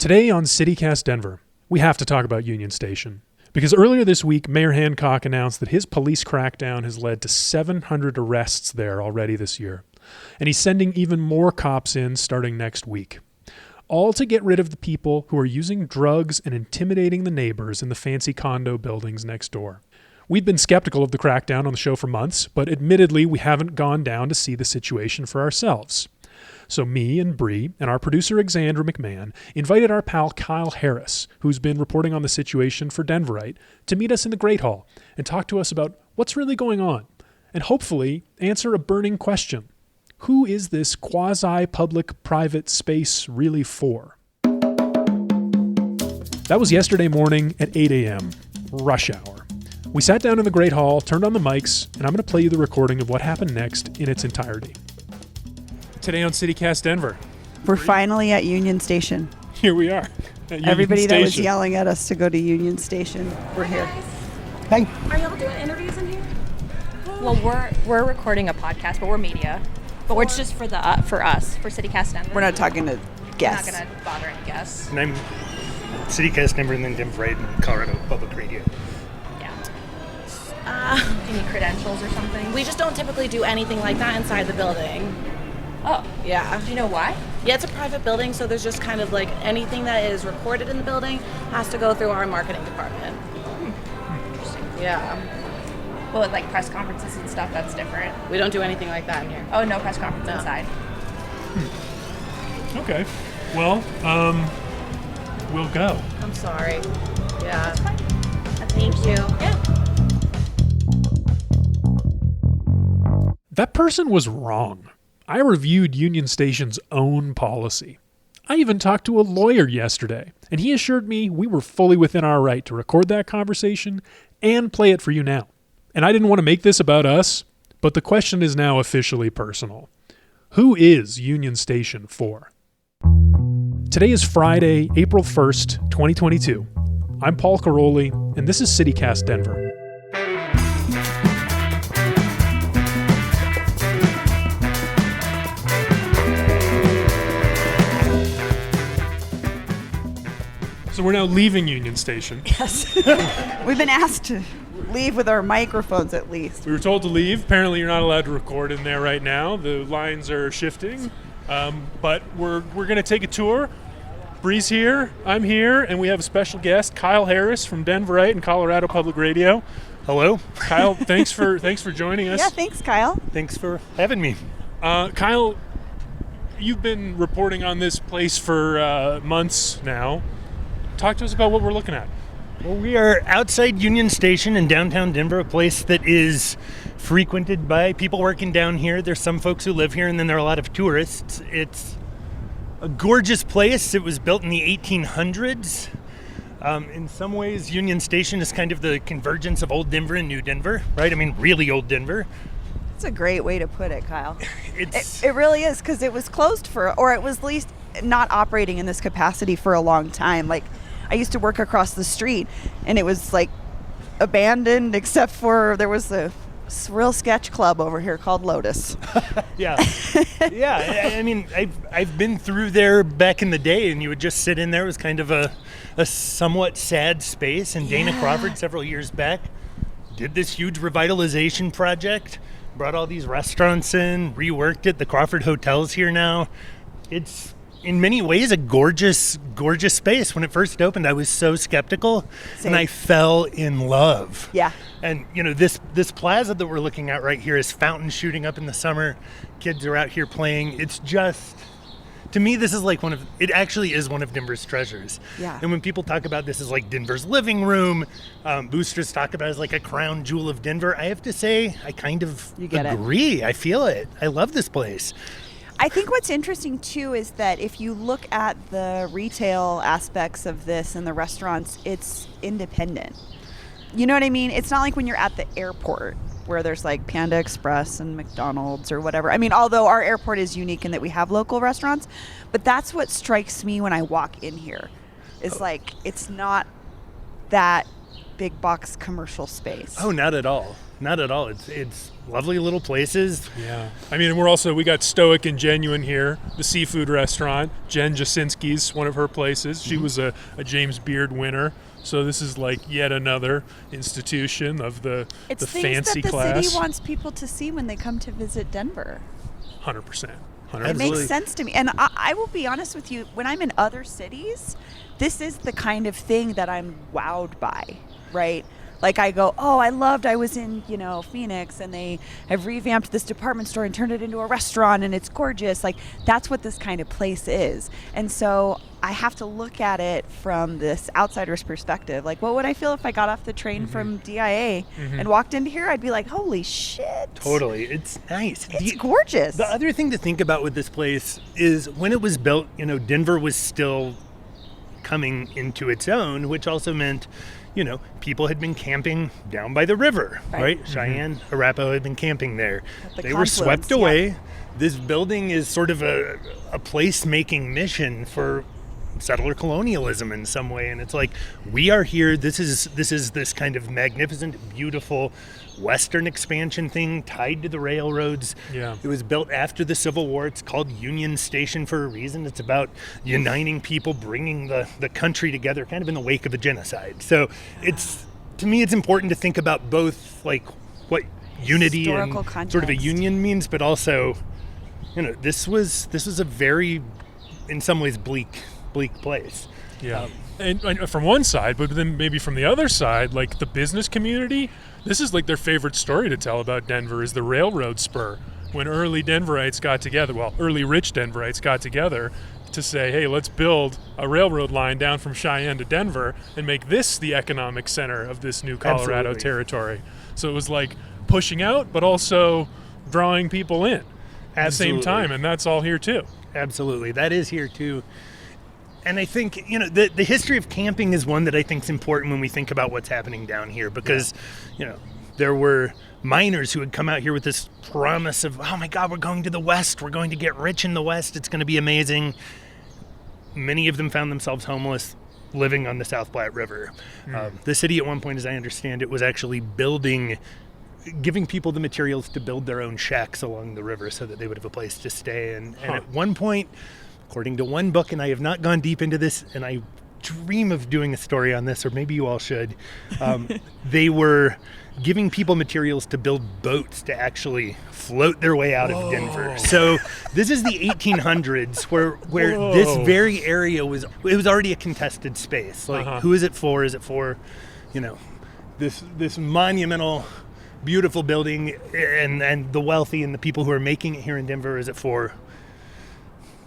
Today on CityCast Denver, we have to talk about Union Station. Because earlier this week, Mayor Hancock announced that his police crackdown has led to 700 arrests there already this year. And he's sending even more cops in starting next week. All to get rid of the people who are using drugs and intimidating the neighbors in the fancy condo buildings next door. We've been skeptical of the crackdown on the show for months, but admittedly, we haven't gone down to see the situation for ourselves. So me and Bree and our producer Xandra McMahon invited our pal Kyle Harris, who's been reporting on the situation for Denverite, to meet us in the Great Hall and talk to us about what's really going on and hopefully answer a burning question. Who is this quasi-public-private space really for? That was yesterday morning at 8 a.m., rush hour. We sat down in the Great Hall, turned on the mics, and I'm going to play you the recording of what happened next in its entirety. Today on CityCast Denver. We're finally at Union Station. Here we are. Everybody that was yelling at us to go to Union Station, we're here. Hey. Are y'all doing interviews in here? Well, we're recording a podcast, but we're media. But we're just for us, for CityCast Denver. We're not talking to guests. We're not going to bother any guests. And I'm CityCast Denver and then Denverite and Colorado Public Radio. Yeah. Any credentials or something? We just don't typically do anything like that inside the building. Oh. Yeah. Do you know why? Yeah, it's a private building, so there's just kind of like anything that is recorded in the building has to go through our marketing department. Interesting. Yeah. Well, with like press conferences and stuff, that's different. We don't do anything like that in here. Oh, no press conference inside. Okay. Well, we'll go. I'm sorry. Yeah. That's fine. Thank you. Yeah. That person was wrong. I reviewed Union Station's own policy. I even talked to a lawyer yesterday, and he assured me we were fully within our right to record that conversation and play it for you now. And I didn't want to make this about us, but the question is now officially personal. Who is Union Station for? Today is Friday, April 1st, 2022. I'm Paul Karolyi, and this is CityCast Denver. So we're now leaving Union Station. Yes. We've been asked to leave with our microphones at least. We were told to leave. Apparently you're not allowed to record in there right now. The lines are shifting. But we're going to take a tour. Bree's here, I'm here, and we have a special guest, Kyle Harris from Denverite and Colorado Public Radio. Hello. Kyle, thanks for joining us. Yeah, thanks, Kyle. Thanks for having me. Kyle, you've been reporting on this place for months now. Talk to us about what we're looking at. Well, we are outside Union Station in downtown Denver, a place that is frequented by people working down here. There's some folks who live here, and then there are a lot of tourists. It's a gorgeous place. It was built in the 1800s. In some ways, Union Station is kind of the convergence of old Denver and new Denver, right? I mean, really old Denver. That's a great way to put it, Kyle. It really is, because it was closed or it was at least not operating in this capacity for a long time. Like, I used to work across the street, and it was like abandoned, except for there was a real sketch club over here called Lotus. Yeah. I mean, I've been through there back in the day, and you would just sit in there. It was kind of a somewhat sad space. And Dana Crawford, several years back, did this huge revitalization project, brought all these restaurants in, reworked it. The Crawford Hotel's here now. It's in many ways a gorgeous, gorgeous space. When it first opened, I was so skeptical. Same. And I fell in love. Yeah. And, you know, this plaza that we're looking at right here is fountains shooting up in the summer. Kids are out here playing. It's just, to me, this is like it actually is one of Denver's treasures. Yeah. And when people talk about this as like Denver's living room, boosters talk about it as like a crown jewel of Denver, I have to say, I kind of agree. I feel it. I love this place. I think what's interesting, too, is that if you look at the retail aspects of this and the restaurants, it's independent. You know what I mean? It's not like when you're at the airport where there's like Panda Express and McDonald's or whatever. I mean, although our airport is unique in that we have local restaurants, but that's what strikes me when I walk in here. It's like, it's not that big box commercial space. Oh, not at all. not at all. It's lovely little places. Yeah. I mean, we got Stoic and Genuine here, the seafood restaurant. Jen Jasinski's one of her places. She was a James Beard winner. So this is like yet another institution of the fancy class. It's things that the city wants people to see when they come to visit Denver. 100%. It makes sense to me. And I will be honest with you, when I'm in other cities, this is the kind of thing that I'm wowed by, right? Like I go, I was in, Phoenix, and they have revamped this department store and turned it into a restaurant, and it's gorgeous. Like that's what this kind of place is. And so I have to look at it from this outsider's perspective. Like, what would I feel if I got off the train from DIA and walked into here? I'd be like, holy shit. Totally. It's nice. It's gorgeous. The other thing to think about with this place is when it was built, Denver was still coming into its own, which also meant, people had been camping down by the river, right? Cheyenne, Arapaho had been camping there. They were swept away. Yeah. This building is sort of a place-making mission for settler colonialism in some way, and it's like, we are here. This is this kind of magnificent, beautiful Western expansion thing tied to the railroads. Yeah. It was built after the Civil War. It's called Union Station for a reason. It's about uniting people, bringing the country together, kind of in the wake of a genocide. So to me, it's important to think about both, like, what unity historical and context. Sort of a union means, but also, this was a very, in some ways, bleak place. Yeah. And from one side, but then maybe from the other side, like the business community, this is like their favorite story to tell about Denver is the railroad spur. When early Denverites got together, early rich Denverites got together to say, hey, let's build a railroad line down from Cheyenne to Denver and make this the economic center of this new Colorado territory. So it was like pushing out, but also drawing people in at the same time. And that's all here too. Absolutely. That is here too. And I think, the history of camping is one that I think is important when we think about what's happening down here because, there were miners who had come out here with this promise of, oh my God, we're going to the West. We're going to get rich in the West. It's going to be amazing. Many of them found themselves homeless living on the South Platte River. The city at one point, as I understand it, was actually giving people the materials to build their own shacks along the river so that they would have a place to stay. And at one point, according to one book, and I have not gone deep into this, and I dream of doing a story on this, or maybe you all should, they were giving people materials to build boats to actually float their way out of Denver. So this is the 1800s where this very area was already a contested space. Like, who is it for? Is it for, this monumental, beautiful building and the wealthy and the people who are making it here in Denver? Is it for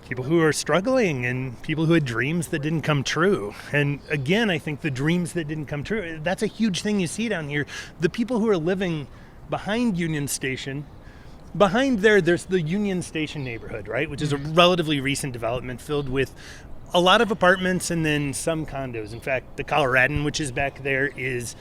people who are struggling and people who had dreams that didn't come true? And again, I think the dreams that didn't come true, that's a huge thing you see down here. The people who are living behind Union Station, there's the Union Station neighborhood, right? Which is a relatively recent development filled with a lot of apartments and then some condos. In fact, the Coloradan, which is back there, is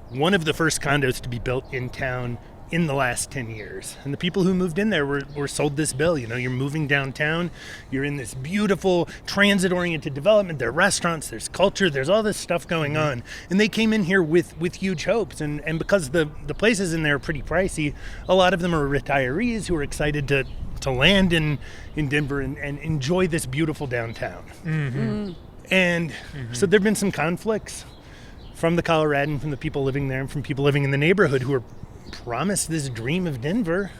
one of the first condos to be built in town in the last 10 years. And the people who moved in there were sold this bill. You're moving downtown, you're in this beautiful transit-oriented development, there are restaurants, there's culture, there's all this stuff going on. And they came in here with huge hopes. And because the places in there are pretty pricey, a lot of them are retirees who are excited to land in Denver and enjoy this beautiful downtown. And so there have been some conflicts from the Coloradan, from the people living there, and from people living in the neighborhood who are promised this dream of Denver,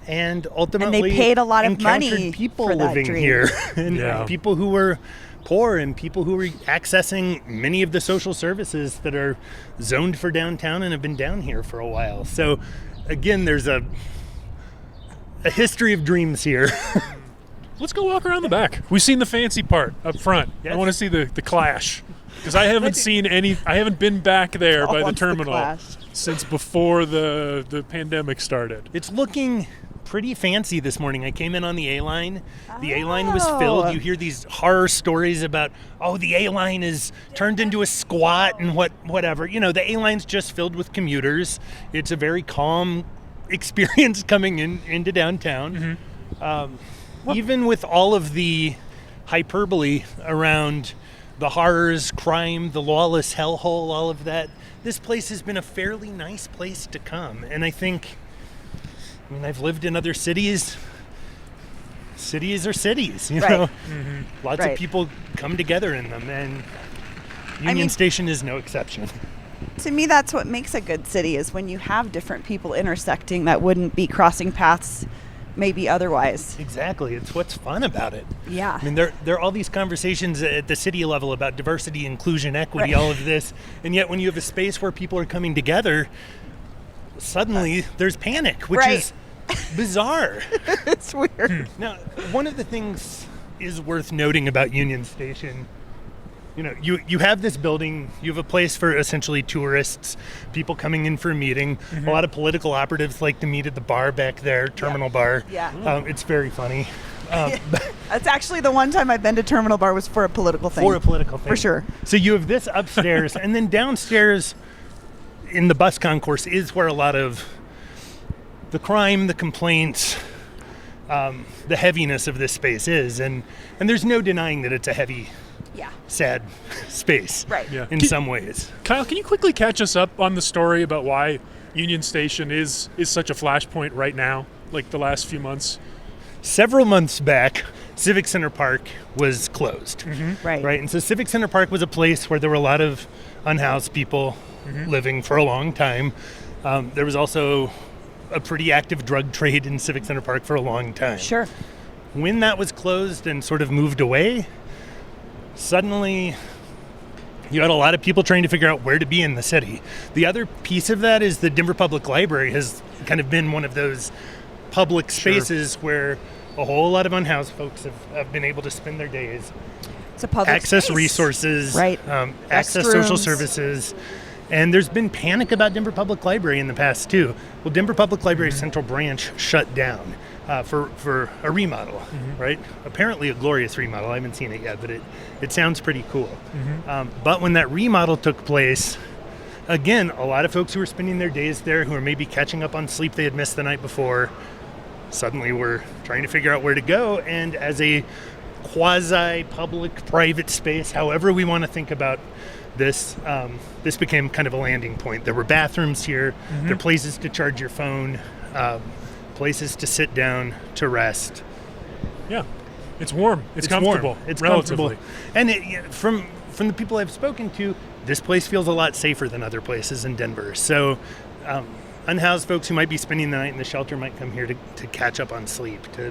and ultimately they paid a lot of money encountered people for that living dream. here, and people who were poor, and people who were accessing many of the social services that are zoned for downtown and have been down here for a while. So, again, there's a history of dreams here. Let's go walk around the back. We've seen the fancy part up front. Yes. I want to see the clash. Because I haven't seen I haven't been back there by the terminal since before the pandemic started. It's looking pretty fancy this morning. I came in on the A-line. The A-line was filled. You hear these horror stories about, the A-line is turned into a squat and whatever. The A-line's just filled with commuters. It's a very calm experience coming into downtown. Even with all of the hyperbole around the horrors, crime, the lawless hellhole, all of that, this place has been a fairly nice place to come. And I mean, I've lived in other cities. Cities are cities, you know. Lots of people come together in them, and Union Station is no exception. To me, that's what makes a good city, is when you have different people intersecting that wouldn't be crossing paths maybe otherwise. Exactly. It's what's fun about it. Yeah. I mean, there are all these conversations at the city level about diversity, inclusion, equity, all of this, and yet when you have a space where people are coming together, suddenly there's panic, which is bizarre. It's weird. Now, one of the things is worth noting about Union Station. You know, you have this building, you have a place for essentially tourists, people coming in for a meeting. A lot of political operatives like to meet at the bar back there, Terminal Bar. Yeah. It's very funny. That's actually the one time I've been to Terminal Bar was for a political thing. For a political thing. For sure. So you have this upstairs, and then downstairs in the bus concourse is where a lot of the crime, the complaints, the heaviness of this space is. And there's no denying that it's a heavy, sad space in some ways. Kyle, can you quickly catch us up on the story about why Union Station is such a flashpoint right now, like the last few months? Several months back, Civic Center Park was closed. Right. And so Civic Center Park was a place where there were a lot of unhoused people living for a long time. There was also a pretty active drug trade in Civic Center Park for a long time. Sure. When that was closed and sort of moved away, suddenly you had a lot of people trying to figure out where to be in the city. The other piece of that is the Denver Public Library has kind of been one of those public spaces where a whole lot of unhoused folks have been able to spend their days. It's a public access space. Resources, access Restrooms. social services. And there's been panic about Denver Public Library in the past, too. Well, Denver Public Library Central Branch shut down for a remodel, right? Apparently a glorious remodel. I haven't seen it yet, but it sounds pretty cool. But when that remodel took place, again, a lot of folks who were spending their days there, who were maybe catching up on sleep they had missed the night before, suddenly were trying to figure out where to go. And as a quasi-public private space, however we want to think about this, this became kind of a landing point. There were bathrooms here. There are places to charge your phone, places to sit down, to rest. Yeah. It's warm. It's comfortable. It's relatively. comfortable. And from the people I've spoken to, this place feels a lot safer than other places in Denver. So unhoused folks who might be spending the night in the shelter might come here to catch up on sleep, to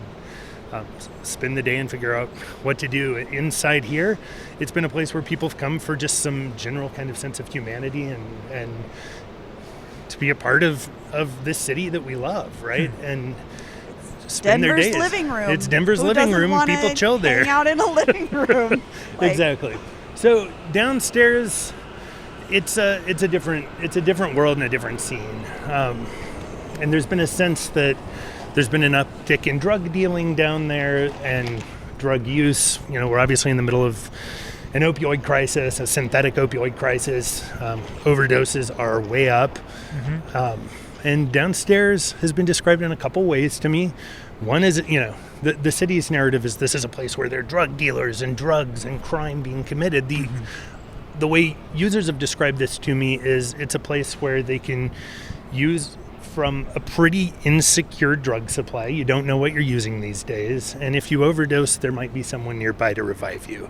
spend the day and figure out what to do. Inside here, it's been a place where people have come for just some general kind of sense of humanity and to be a part of this city that we love, right? And spend Denver's their days. living room. It's Denver's Who living doesn't room. wanna People chill there. Hang out in a living room. Exactly. So downstairs, it's a different world and a different scene. And there's been a sense that there's been an uptick in drug dealing down there and drug use. You know, we're obviously in the middle of an opioid crisis, a synthetic opioid crisis. Overdoses are way up. And downstairs has been described in a couple ways to me. One is, the city's narrative is this is a place where there are drug dealers and drugs and crime being committed. The way users have described this to me is it's a place where they can use from a pretty insecure drug supply. You don't know what you're using these days. And if you overdose, there might be someone nearby to revive you,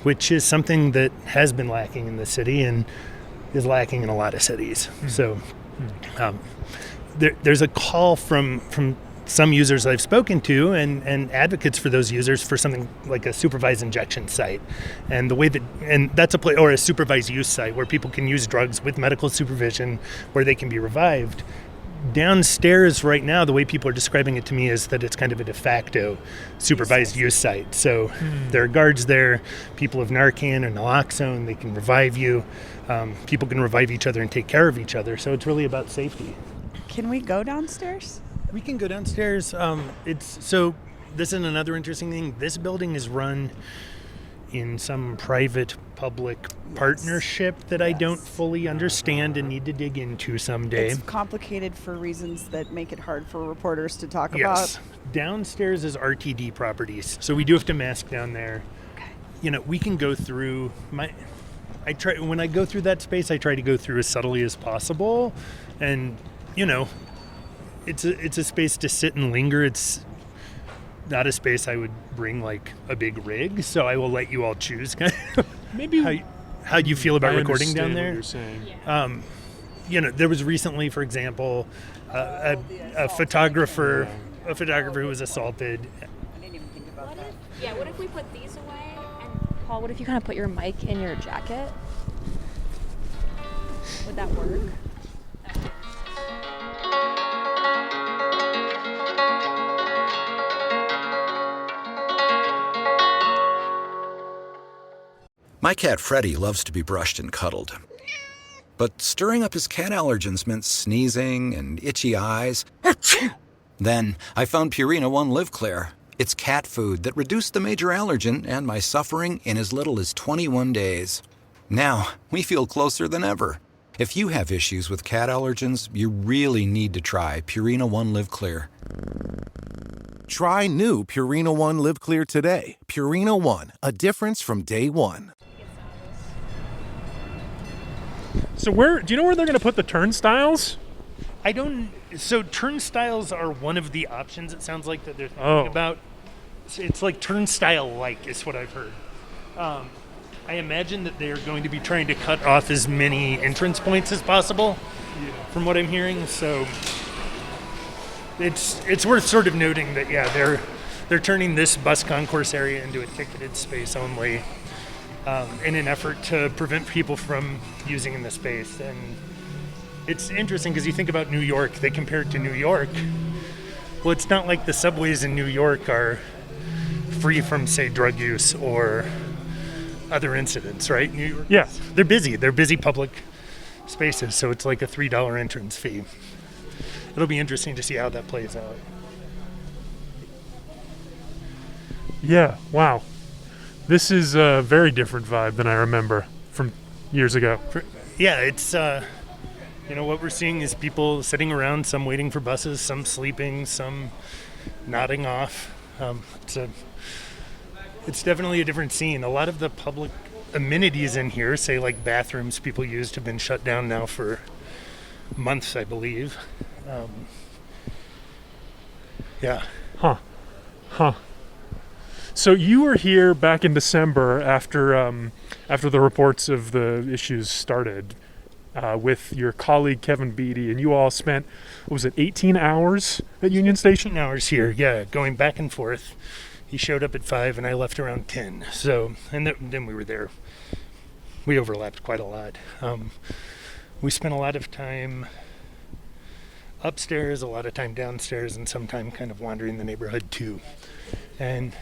which is something that has been lacking in the city and is lacking in a lot of cities. So there's a call from some users I've spoken to and advocates for those users for something like a supervised injection site, and the way that, and that's a place, or a supervised use site where people can use drugs with medical supervision where they can be revived. Downstairs right now, the way people are describing it to me is that it's kind of a de facto supervised use site. So there are guards there, people have Narcan and naloxone, they can revive you. People can revive each other and take care of each other. So it's really about safety. Can we go downstairs? We can go downstairs. So this is another interesting thing. This building is run in some private-public partnership that I don't fully understand and need to dig into someday. It's complicated for reasons that make it hard for reporters to talk Yes. about. Downstairs is RTD Properties, so we do have to mask down there. Okay. we can go through when I go through that space, I try to go through as subtly as possible. And, it's a space to sit and linger. It's not a space I would bring like a big rig, so I will let you all choose Maybe how you feel about I recording down understand there. what you're saying. There was recently, for example, a photographer who was assaulted. What if we put these away? And Paul, what if you kind of put your mic in your jacket? Would that work? My cat Freddie loves to be brushed and cuddled. But stirring up his cat allergens meant sneezing and itchy eyes. Then I found Purina One Live Clear. It's cat food that reduced the major allergen and my suffering in as little as 21 days. Now, we feel closer than ever. If you have issues with cat allergens, you really need to try Purina One Live Clear. Try new Purina One Live Clear today. Purina One, a difference from day one. So do you know where they're going to put the turnstiles? I don't. So turnstiles are one of the options. It sounds like that they're thinking about. So it's like turnstile-like is what I've heard. I imagine that they're going to be trying to cut off as many entrance points as possible, from what I'm hearing. So it's worth sort of noting that they're turning this bus concourse area into a ticketed space only, in an effort to prevent people from using the space. And it's interesting because you think about New York, they compare it to New York. Well, it's not like the subways in New York are free from, say, drug use or other incidents, right? New York, Yeah. They're busy public spaces, so it's like a $3 entrance fee. It'll be interesting to see how that plays out. Yeah, wow. This is a very different vibe than I remember from years ago. It's what we're seeing is people sitting around, some waiting for buses, some sleeping, some nodding off. It's definitely a different scene. A lot of the public amenities in here, say like bathrooms people used, have been shut down now for months, I believe. So you were here back in December after the reports of the issues started with your colleague Kevin Beatty, and you all spent, 18 hours at Union Station? 18 hours here, going back and forth. He showed up at 5 and I left around 10. So, and then we were there. We overlapped quite a lot. We spent a lot of time upstairs, a lot of time downstairs, and some time kind of wandering the neighborhood too. And,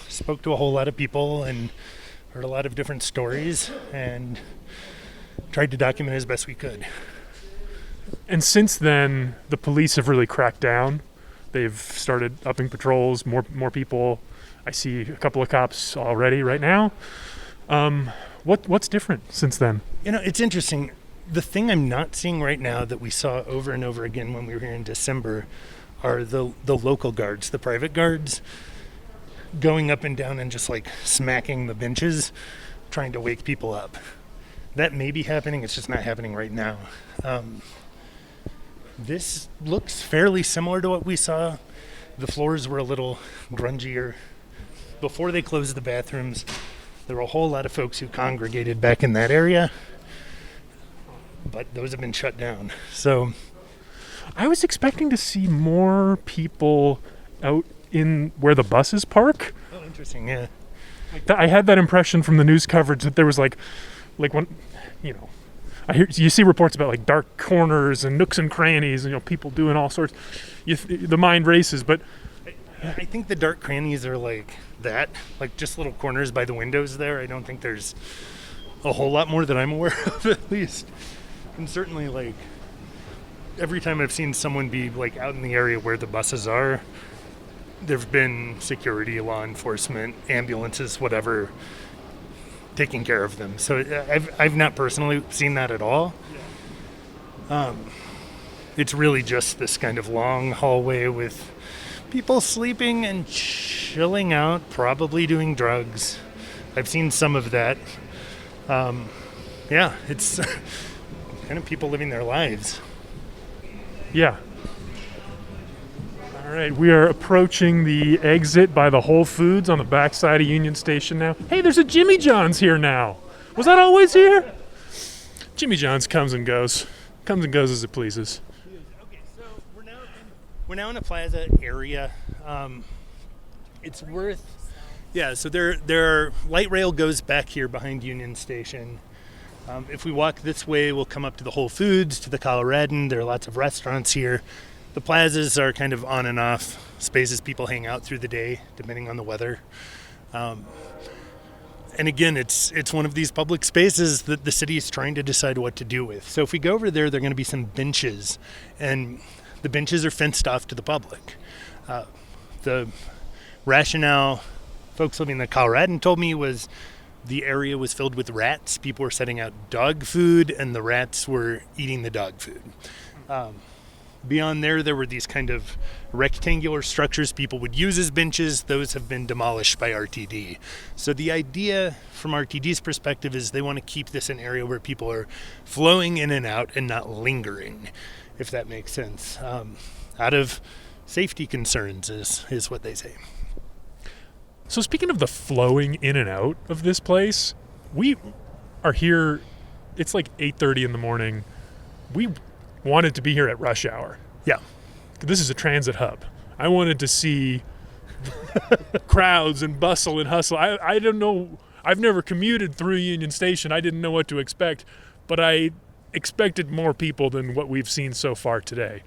spoke to a whole lot of people and heard a lot of different stories and tried to document as best we could. And since then, the police have really cracked down. They've started upping patrols, more people. I see a couple of cops already right now. What's different since then? It's interesting. The thing I'm not seeing right now that we saw over and over again when we were here in December are the local guards, the private guards, going up and down and just like smacking the benches, trying to wake people up. That may be happening. It's just not happening right now. This looks fairly similar to what we saw. The floors were a little grungier. Before they closed the bathrooms, there were a whole lot of folks who congregated back in that area, but those have been shut down. So I was expecting to see more people out in where the buses park. Oh, interesting, yeah. I had that impression from the news coverage that there was like when, you see reports about like dark corners and nooks and crannies and people doing all sorts. The mind races, but I think the dark crannies are like that, like just little corners by the windows there. I don't think there's a whole lot more that I'm aware of, at least. And certainly, like, every time I've seen someone be like out in the area where the buses are, there've been security, law enforcement, ambulances, whatever, taking care of them. So I've not personally seen that at all. It's really just this kind of long hallway with people sleeping and chilling out, probably doing drugs. I've seen some of that. It's kind of people living their lives. Yeah. All right, we are approaching the exit by the Whole Foods on the backside of Union Station now. Hey, there's a Jimmy John's here now. Was that always here? Jimmy John's comes and goes as it pleases. Okay, so we're now in a plaza area. It's worth. Yeah, so there are light rail goes back here behind Union Station. If we walk this way, we'll come up to the Whole Foods, to the Coloradan. There are lots of restaurants here. The plazas are kind of on and off spaces people hang out through the day, depending on the weather. And again, it's one of these public spaces that the city is trying to decide what to do with. So if we go over there are going to be some benches, and the benches are fenced off to the public. The rationale folks living in the Coloradan told me was the area was filled with rats. People were setting out dog food, and the rats were eating the dog food. Beyond there were these kind of rectangular structures people would use as benches. Those have been demolished by RTD. So the idea from RTD's perspective is they want to keep this an area where people are flowing in and out and not lingering, if that makes sense. Out of safety concerns is what they say. So speaking of the flowing in and out of this place, we are here. It's like 8:30 in the morning. We wanted to be here at rush hour. Yeah. This is a transit hub. I wanted to see crowds and bustle and hustle. I don't know. I've never commuted through Union Station. I didn't know what to expect, but I expected more people than what we've seen so far today.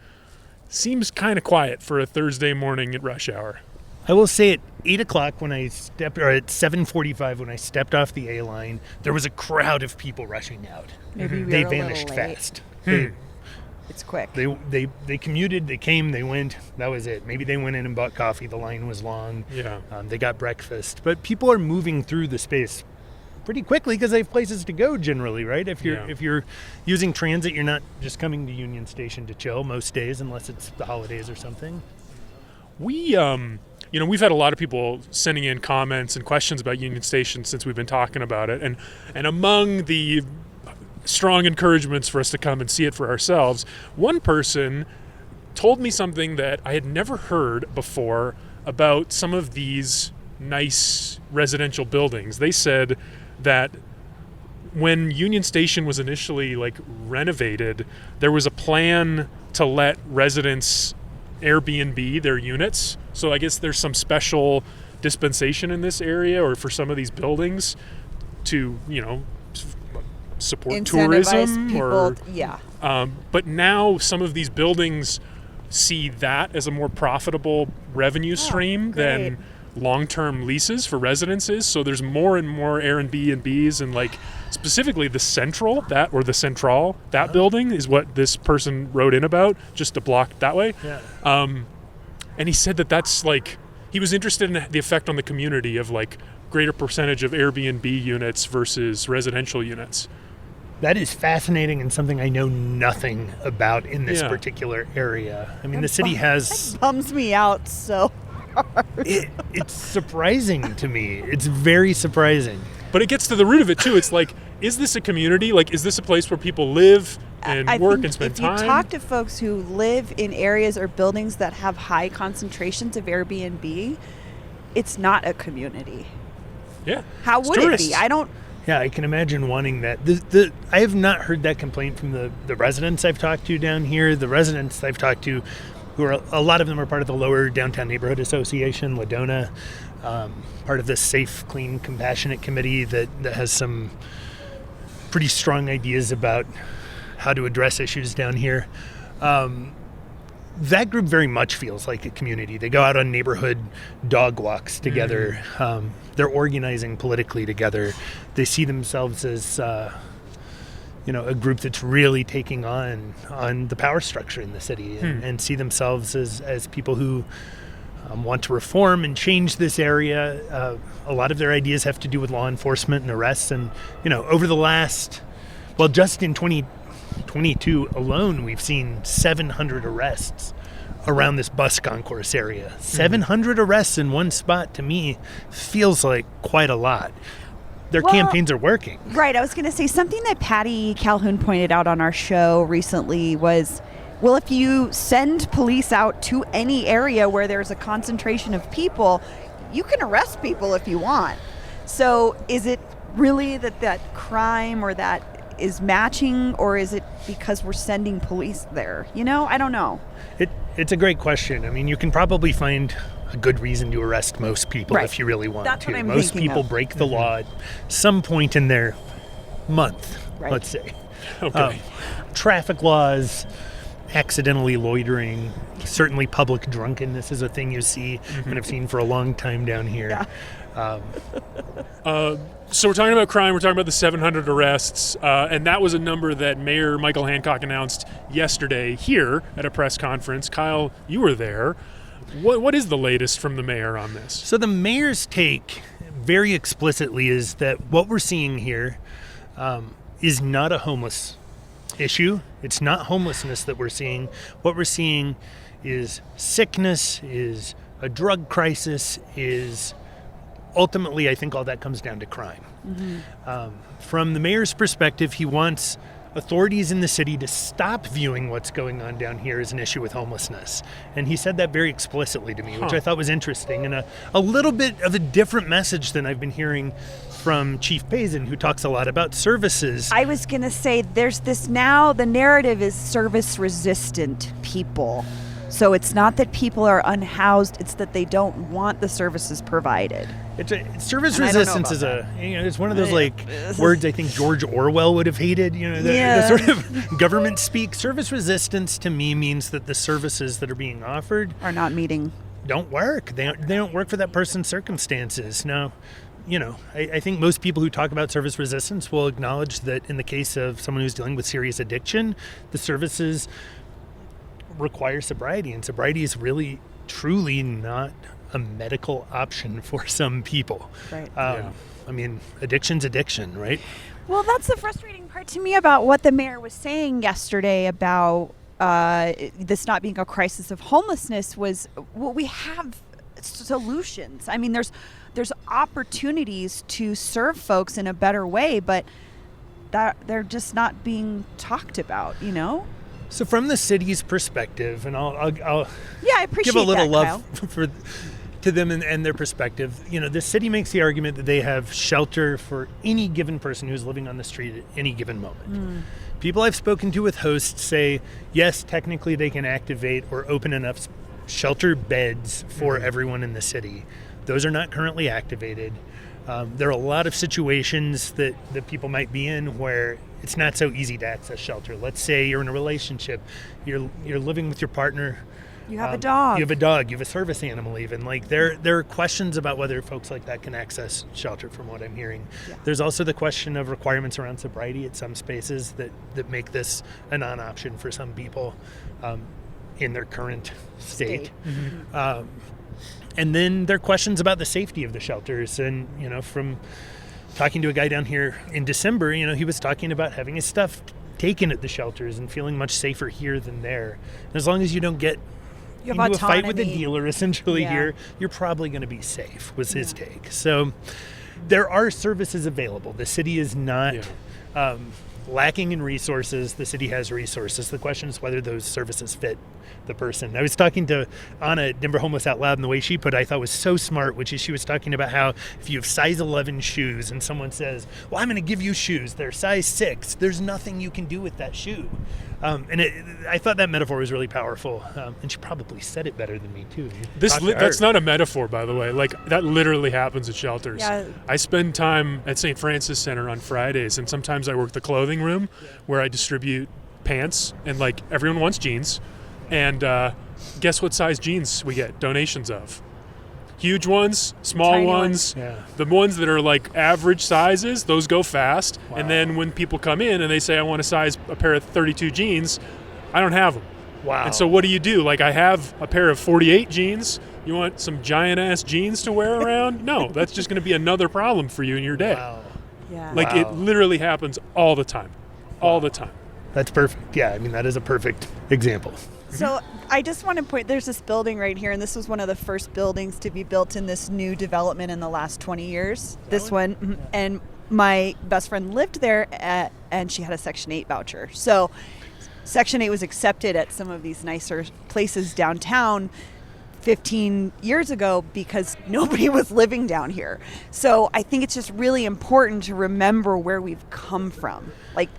Seems kind of quiet for a Thursday morning at rush hour. I will say at 8 o'clock or at 7:45 when I stepped off the A line, there was a crowd of people rushing out. Maybe we They were a vanished little late. fast. It's quick. They commuted, they came, they went. That was it. Maybe they went in and bought coffee. The line was long. Yeah. They got breakfast. But people are moving through the space pretty quickly because they have places to go generally, right? If you're using transit, you're not just coming to Union Station to chill most days unless it's the holidays or something. We've had a lot of people sending in comments and questions about Union Station since we've been talking about it. And among the strong encouragements for us to come and see it for ourselves, one person told me something that I had never heard before about some of these nice residential buildings. They said that when Union Station was initially renovated, there was a plan to let residents Airbnb their units. So I guess there's some special dispensation in this area or for some of these buildings to, support Incentivize tourism people, but now some of these buildings see that as a more profitable revenue stream than long-term leases for residences. So there's more and more Airbnbs and specifically the Central building is what this person wrote in about, just a block that way. Yeah. And he said that's he was interested in the effect on the community of greater percentage of Airbnb units versus residential units. That is fascinating and something I know nothing about in this particular area. I mean, the city has... That bums me out so hard. It's surprising to me. It's very surprising. But it gets to the root of it, too. It's is this a community? Is this a place where people live and work and spend time? If you talk to folks who live in areas or buildings that have high concentrations of Airbnb, it's not a community. Yeah. How would it be? Yeah, I can imagine wanting that. I have not heard that complaint from the residents I've talked to down here. The residents I've talked to, a lot of them are part of the Lower Downtown Neighborhood Association, LaDona, part of the Safe, Clean, Compassionate Committee that has some pretty strong ideas about how to address issues down here. That group very much feels like a community. They go out on neighborhood dog walks together. They're organizing politically together. They see themselves as, a group that's really taking on the power structure in the city and see themselves as people who want to reform and change this area. A lot of their ideas have to do with law enforcement and arrests. And, over the last, just in 2022 alone, we've seen 700 arrests around this bus concourse area. 700 arrests in one spot, to me, feels like quite a lot. their campaigns are working. Right. I was going to say something that Patty Calhoun pointed out on our show recently was, well, if you send police out to any area where there's a concentration of people, you can arrest people if you want. So is it really that crime or that is matching, or is it because we're sending police there? I don't know. It's a great question. I mean, you can probably find a good reason to arrest most people if you really want That's to. what I'm Most thinking people of. break the law at some point in their month, let's say. Okay. Traffic laws, accidentally loitering, certainly public drunkenness is a thing you see and have seen for a long time down here. Yeah. So we're talking about crime. We're talking about the 700 arrests, and that was a number that Mayor Michael Hancock announced yesterday here at a press conference. Kyle, you were there. What is the latest from the mayor on this? So the mayor's take very explicitly is that what we're seeing here is not a homeless issue. It's not homelessness that we're seeing. What we're seeing is sickness, is a drug crisis, is ultimately, I think all that comes down to crime. From the mayor's perspective, he wants authorities in the city to stop viewing what's going on down here as an issue with homelessness. And he said that very explicitly to me, which I thought was interesting, and a little bit of a different message than I've been hearing from Chief Pazin, who talks a lot about services. I was going to say there's this now, the narrative is service-resistant people. So it's not that people are unhoused, it's that they don't want the services provided. Service And I don't know resistance about is it's one of those words I think George Orwell would have hated. The sort of government speak. Service resistance to me means that the services that are being offered Are not meeting. don't work. They don't work for that person's circumstances. Now, I think most people who talk about service resistance will acknowledge that in the case of someone who's dealing with serious addiction, the services require sobriety, and sobriety is really, truly not a medical option for some people. Right. I mean, addiction's addiction, right? Well, that's the frustrating part to me about what the mayor was saying yesterday about this not being a crisis of homelessness was, well, we have solutions. I mean, there's opportunities to serve folks in a better way, but that they're just not being talked about, So from the city's perspective, and I'll I appreciate give a little that, love to them and their perspective. The city makes the argument that they have shelter for any given person who's living on the street at any given moment. People I've spoken to with hosts say, yes, technically they can activate or open enough shelter beds for everyone in the city. Those are not currently activated. There are a lot of situations that people might be in where it's not so easy to access shelter. Let's say you're in a relationship, you're living with your partner. You have a dog. You have a dog. You have a service animal even. There are questions about whether folks like that can access shelter from what I'm hearing. Yeah. There's also the question of requirements around sobriety at some spaces that make this a non-option for some people in their current state. And then there are questions about the safety of the shelters. And, from talking to a guy down here in December, he was talking about having his stuff taken at the shelters and feeling much safer here than there. And as long as you don't get into a fight with the dealer, essentially here, you're probably going to be safe, was his take. So there are services available. The city is not lacking in resources. The city has resources. The question is whether those services fit the person. I was talking to Anna at Denver Homeless Out Loud, and the way she put it I thought was so smart, which is she was talking about how if you have size 11 shoes and someone says, well, I'm going to give you shoes, they're size 6, there's nothing you can do with that shoe. I thought that metaphor was really powerful, and she probably said it better than me too. That's not a metaphor, by the way. That literally happens at shelters. Yeah. I spend time at St. Francis Center on Fridays, and sometimes I work the clothing room where I distribute pants, and everyone wants jeans. And guess what size jeans we get donations of? Huge ones, small Tiny ones. Yeah. The ones that are average sizes, those go fast. Wow. And then when people come in and they say, I want to size a pair of 32 jeans, I don't have them. Wow. And so what do? I have a pair of 48 jeans. You want some giant-ass jeans to wear around? No, that's just going to be another problem for you in your day. Wow. Yeah. It literally happens all the time. All the time. That's perfect. Yeah, I mean, that is a perfect example. So I just want to point, there's this building right here, and this was one of the first buildings to be built in this new development in the last 20 years. This one, and my best friend lived there, and she had a Section 8 voucher. So Section 8 was accepted at some of these nicer places downtown 15 years ago because nobody was living down here. So I think it's just really important to remember where we've come from. Like,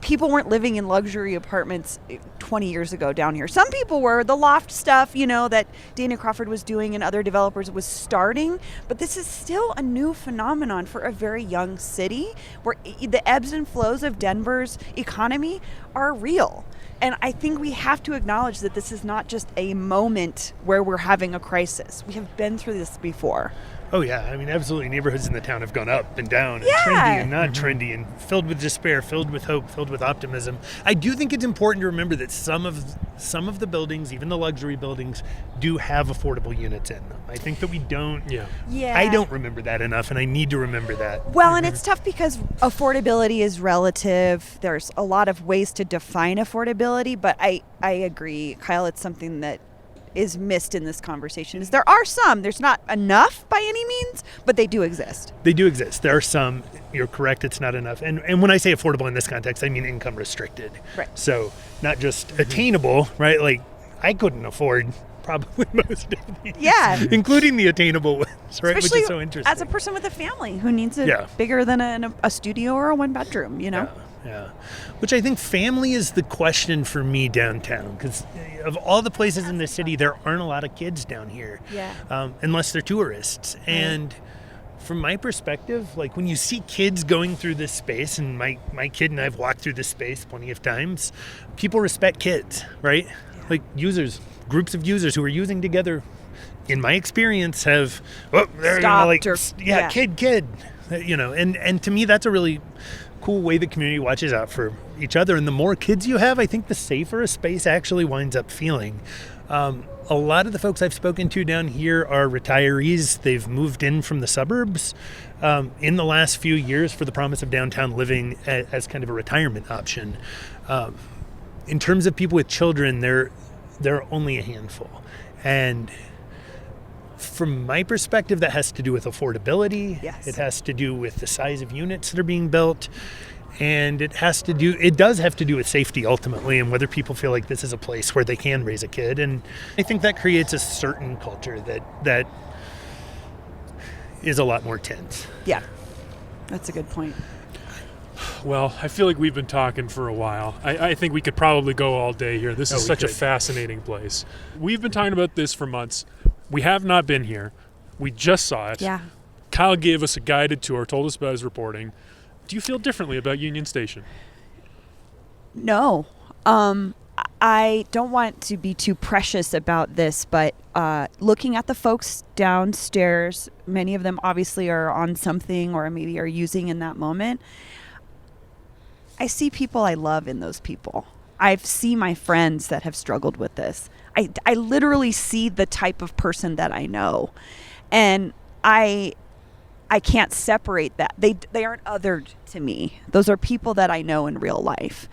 people weren't living in luxury apartments 20 years ago down here. Some people were. The loft stuff, that Dana Crawford was doing and other developers was starting. But this is still a new phenomenon for a very young city where the ebbs and flows of Denver's economy are real. And I think we have to acknowledge that this is not just a moment where we're having a crisis. We have been through this before. Oh, yeah. I mean, absolutely. Neighborhoods in the town have gone up and down, and Yeah. trendy and not trendy, and filled with despair, filled with hope, filled with optimism. I do think it's important to remember that some of the buildings, even the luxury buildings, do have affordable units in them. I think that we don't. Yeah. I don't remember that enough, and I need to remember that. Well, and it's tough because affordability is relative. There's a lot of ways to define affordability, but I agree, Kyle, it's something that is missed in this conversation. Is there are some. There's not enough by any means, but they do exist. They do exist. There are some. You're correct. It's not enough. And when I say affordable in this context, I mean income restricted. Right. So not just attainable, right? Like, I couldn't afford probably most of these. Yeah. Including the attainable ones, right? Especially Which is so interesting. as a person with a family who needs it Yeah. bigger than a studio or a one bedroom, Yeah. Which I think family is the question for me downtown, because of all the places in the city, there aren't a lot of kids down here. Yeah. Unless they're tourists. And from my perspective, like, when you see kids going through this space, and my kid and I have walked through this space plenty of times, people respect kids, right? Like, groups of users who are using together, in my experience, have kid, and to me that's a really cool way the community watches out for each other. And the more kids you have, I think the safer a space actually winds up feeling. A lot of the folks I've spoken to down here are retirees. They've moved in from the suburbs in the last few years for the promise of downtown living as kind of a retirement option. In terms of people with children, there are only a handful. And from my perspective, that has to do with affordability. Yes. It has to do with the size of units that are being built. And it does have to do with safety ultimately, and whether people feel like this is a place where they can raise a kid. And I think that creates a certain culture that is a lot more tense. Yeah. That's a good point. Well, I feel like we've been talking for a while. I think we could probably go all day here. This is such a fascinating place. We've been talking about this for months. We have not been here. We just saw it. Yeah. Kyle gave us a guided tour, told us about his reporting. Do you feel differently about Union Station? No. I don't want to be too precious about this, but looking at the folks downstairs, many of them obviously are on something or maybe are using in that moment. I see people I love in those people. I see my friends that have struggled with this. I literally see the type of person that I know. And I can't separate that. They aren't othered to me. Those are people that I know in real life.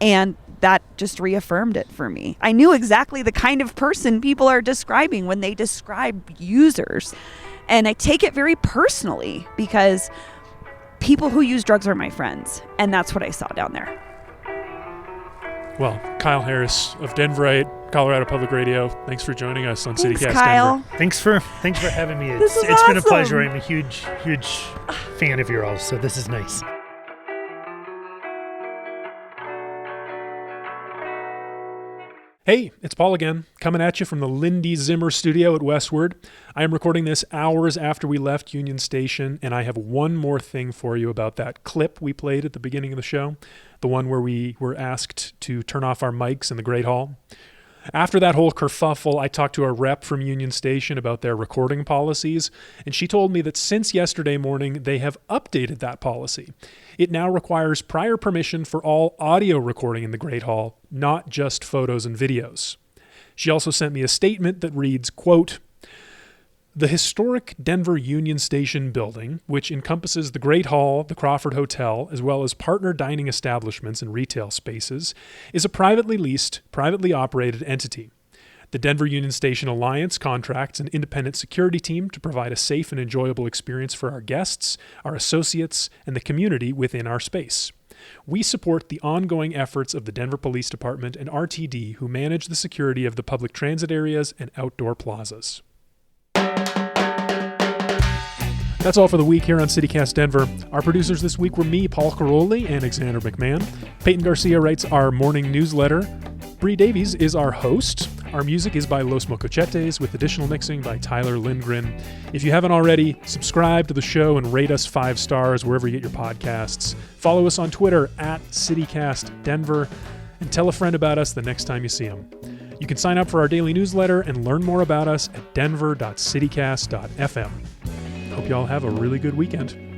And that just reaffirmed it for me. I knew exactly the kind of person people are describing when they describe users. And I take it very personally because people who use drugs are my friends. And that's what I saw down there. Well, Kyle Harris of Denverite, Colorado Public Radio, thanks for joining us on Thanks, CityCast Kyle. Denver. Thanks for having me. This is It's been a awesome. pleasure. I'm a huge fan of your all, so this is nice. Hey, it's Paul again, coming at you from the Lindy Zimmer studio at Westward. I am recording this hours after we left Union Station, and I have one more thing for you about that clip we played at the beginning of the show, the one where we were asked to turn off our mics in the Great Hall. After that whole kerfuffle, I talked to a rep from Union Station about their recording policies, and she told me that since yesterday morning, they have updated that policy. It now requires prior permission for all audio recording in the Great Hall, not just photos and videos. She also sent me a statement that reads, quote, The historic Denver Union Station building, which encompasses the Great Hall, the Crawford Hotel, as well as partner dining establishments and retail spaces, is a privately leased, privately operated entity. The Denver Union Station Alliance contracts an independent security team to provide a safe and enjoyable experience for our guests, our associates, and the community within our space. We support the ongoing efforts of the Denver Police Department and RTD, who manage the security of the public transit areas and outdoor plazas. That's all for the week here on CityCast Denver. Our producers this week were me, Paul Karolyi, and Xandra McMahon. Peyton Garcia writes our morning newsletter. Bree Davies is our host. Our music is by Los Mocochetes, with additional mixing by Tyler Lindgren. If you haven't already, subscribe to the show and rate us 5 stars wherever you get your podcasts. Follow us on Twitter at CityCastDenver, and tell a friend about us the next time you see them. You can sign up for our daily newsletter and learn more about us at denver.citycast.fm. Hope you all have a really good weekend.